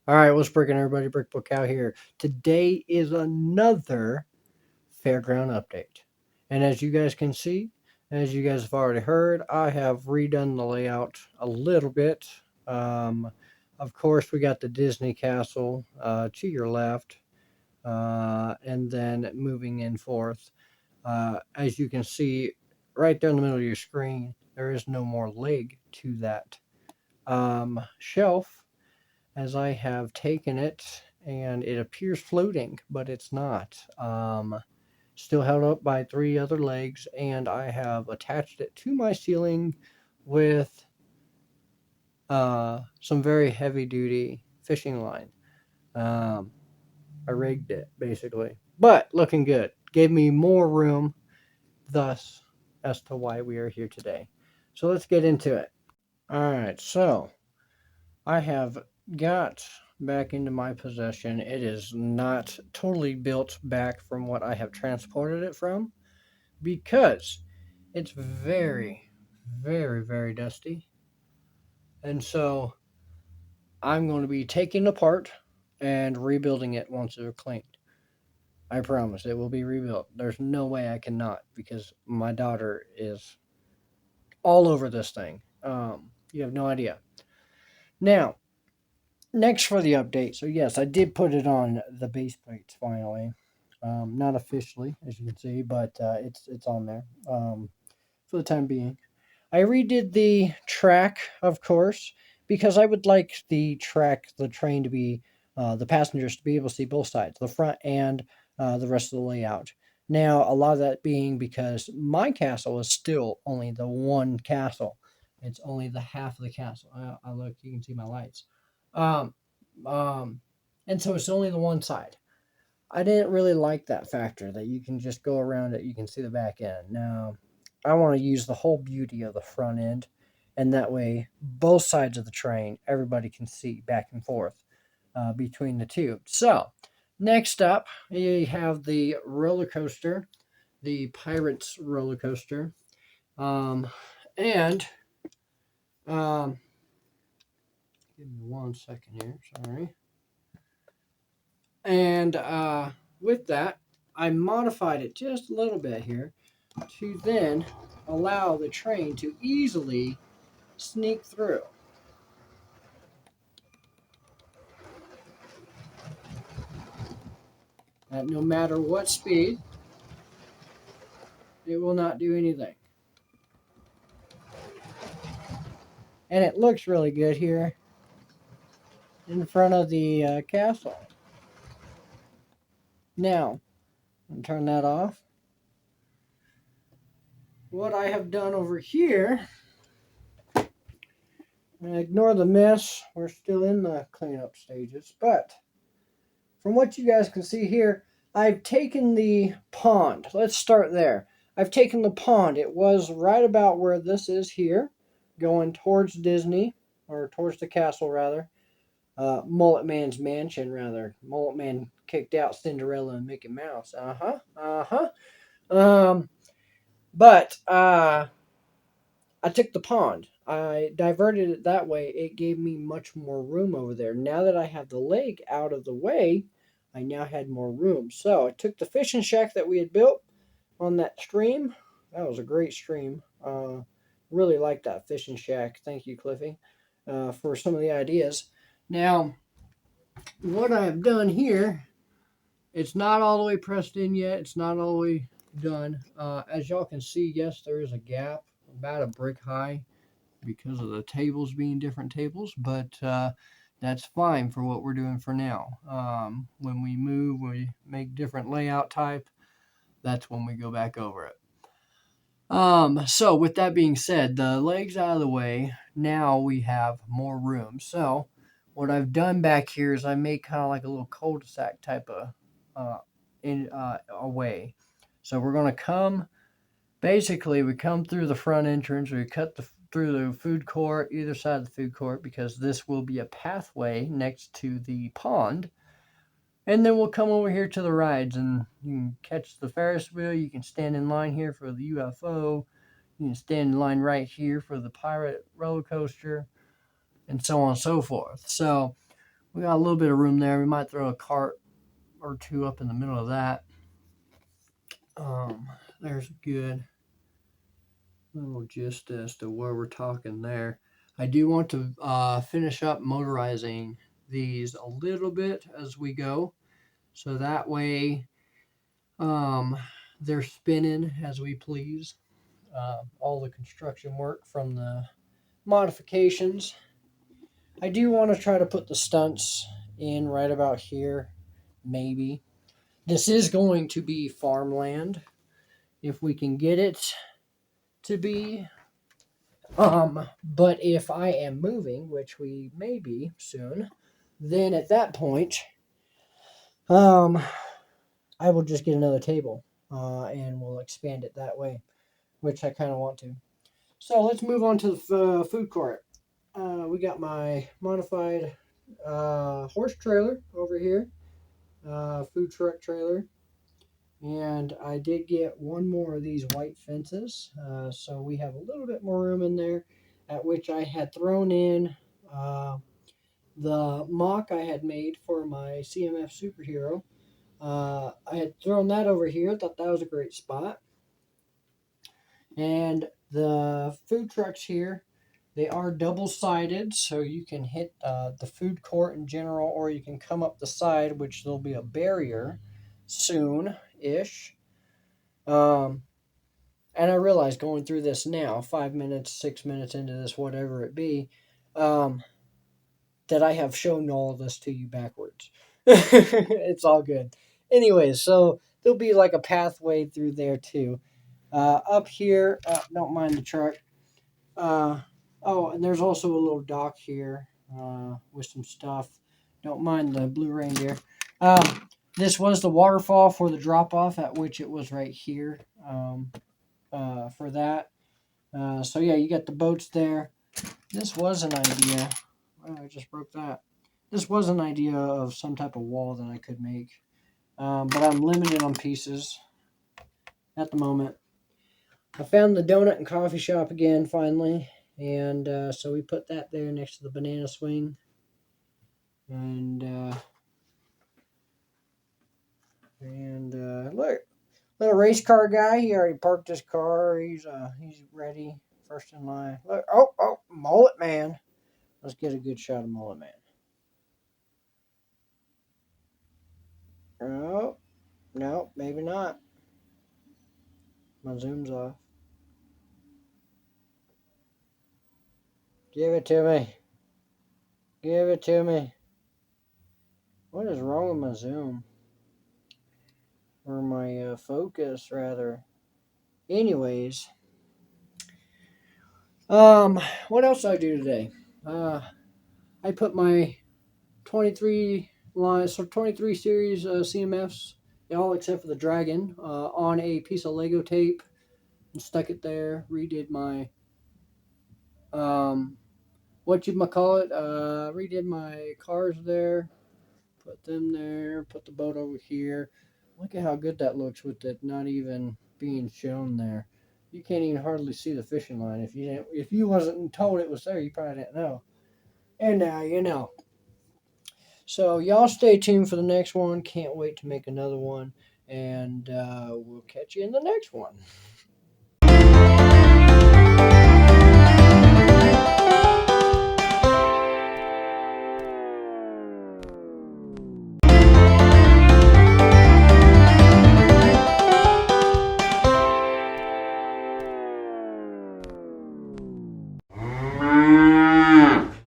All right, what's breaking everybody? Brickbook out here. Today is another fairground update. And as you guys can see, as you guys have already heard, I have redone the layout a little bit. Um, of course, we got the Disney Castle to your left, and then moving in forth. As you can see, right there in the middle of your screen, there is no more leg to that shelf as I have taken it and it appears floating, but it's not. Still held up by three other legs, and I have attached it to my ceiling with some very heavy duty fishing line. Um, I rigged it basically, but looking good. Gave me more room, thus, as to why we are here today. So let's get into it. All right, so I have got back into my possession. It is not totally built back from what I have transported it from because it's very, very, very dusty. And so I'm going to be taking it apart and rebuilding it once it's cleaned. I promise it will be rebuilt. There's no way I cannot because my daughter is all over this thing. You have no idea. Now, next for the update. So yes, I did put it on the base plates finally. Not officially, as you can see, but it's on there for the time being. I redid the track, of course, because I would like the train to be, the passengers to be able to see both sides, the front and the rest of the layout. Now, a lot of that being because my castle is still only the one castle. It's only the half of the castle. I look, you can see my lights. Um, um, and so it's only the one side. I didn't really like that factor that you can just go around it, you can see the back end. Now, I want to use the whole beauty of the front end, and that way, both sides of the train, everybody can see back and forth between the two. So, next up, you have the roller coaster, the Pirates roller coaster. Um, and, um, give me 1 second here, sorry. And with that, I modified it just a little bit here to then allow the train to easily sneak through. At no matter what speed, it will not do anything. And it looks really good here in front of the castle. Now, I'll turn that off. What I have done over here, ignore the mess, we're still in the cleanup stages, but from what you guys can see here, I've taken the pond. Let's start there. I've taken the pond. It was right about where this is here, going towards Disney, or towards the castle, rather. Mullet Man's mansion, rather. Mullet Man kicked out Cinderella and Mickey Mouse. Um, but I took the pond. I diverted it that way. It gave me much more room over there. Now that I have the lake out of the way, I now had more room. So I took the fishing shack that we had built on that stream. That was a great stream. Really liked that fishing shack. Thank you, Cliffy, for some of the ideas. Now, what I have done here, it's not all the way pressed in yet. It's not all the way done. As y'all can see, yes, there is a gap about a brick high because of the tables being different tables, but that's fine for what we're doing for now. When we move, we make different layout type, that's when we go back over it. So with that being said, the legs out of the way, now we have more room. So what I've done back here is I make kind of like a little cul-de-sac type of in a way. So we're going to come. Basically, we come through the front entrance. We cut through the food court, either side of the food court, because this will be a pathway next to the pond. And then we'll come over here to the rides, and you can catch the Ferris wheel. You can stand in line here for the UFO. You can stand in line right here for the pirate roller coaster, and so on and so forth. So We got a little bit of room there. We might throw a cart or two up in the middle of that. There's a good little gist as to where we're talking there. I do want to finish up motorizing these a little bit as we go, so that way they're spinning as we please. All the construction work from the modifications. I do want to try to put the stunts in right about here, maybe. This is going to be farmland if we can get it to be. But if I am moving, which we may be soon, then at that point, um, I will just get another table, and we'll expand it that way, which I kind of want to. So let's move on to the food court. We got my modified horse trailer over here, food truck trailer. And I did get one more of these white fences. So we have a little bit more room in there, at which I had thrown in the mock I had made for my CMF superhero. I had thrown that over here. Thought that was a great spot. And the food trucks here, they are double-sided, so you can hit the food court in general, or you can come up the side, which there'll be a barrier soon-ish. And I realize going through this now, 5 minutes, 6 minutes into this, whatever it be, that I have shown all of this to you backwards. It's all good. Anyways, so there'll be like a pathway through there too. Up here, don't mind the truck. Oh, and there's also a little dock here with some stuff. Don't mind the blue reindeer. This was the waterfall for the drop off, at which it was right here for that. So yeah, you got the boats there. This was an idea. Oh, I just broke that. This was an idea of some type of wall that I could make, but I'm limited on pieces at the moment. I found the donut and coffee shop again finally, and so we put that there next to the banana swing, and look, little race car guy. He already parked his car. He's ready, first in line. Look, oh, mullet man. Let's get a good shot of mullet man. Oh, no, maybe not. My zoom's off. Give it to me. Give it to me. What is wrong with my zoom? Or my focus, rather. Anyways. What else did I do today? I put my 23 lines, so 23 series CMFs, all except for the dragon, on a piece of Lego tape and stuck it there. Redid my redid my cars there, put them there, put the boat over here. Look at how good that looks with it not even being shown there. You can't even hardly see the fishing line. If you wasn't told it was there, you probably didn't know. And now you know. So y'all stay tuned for the next one. Can't wait to make another one, and we'll catch you in the next one.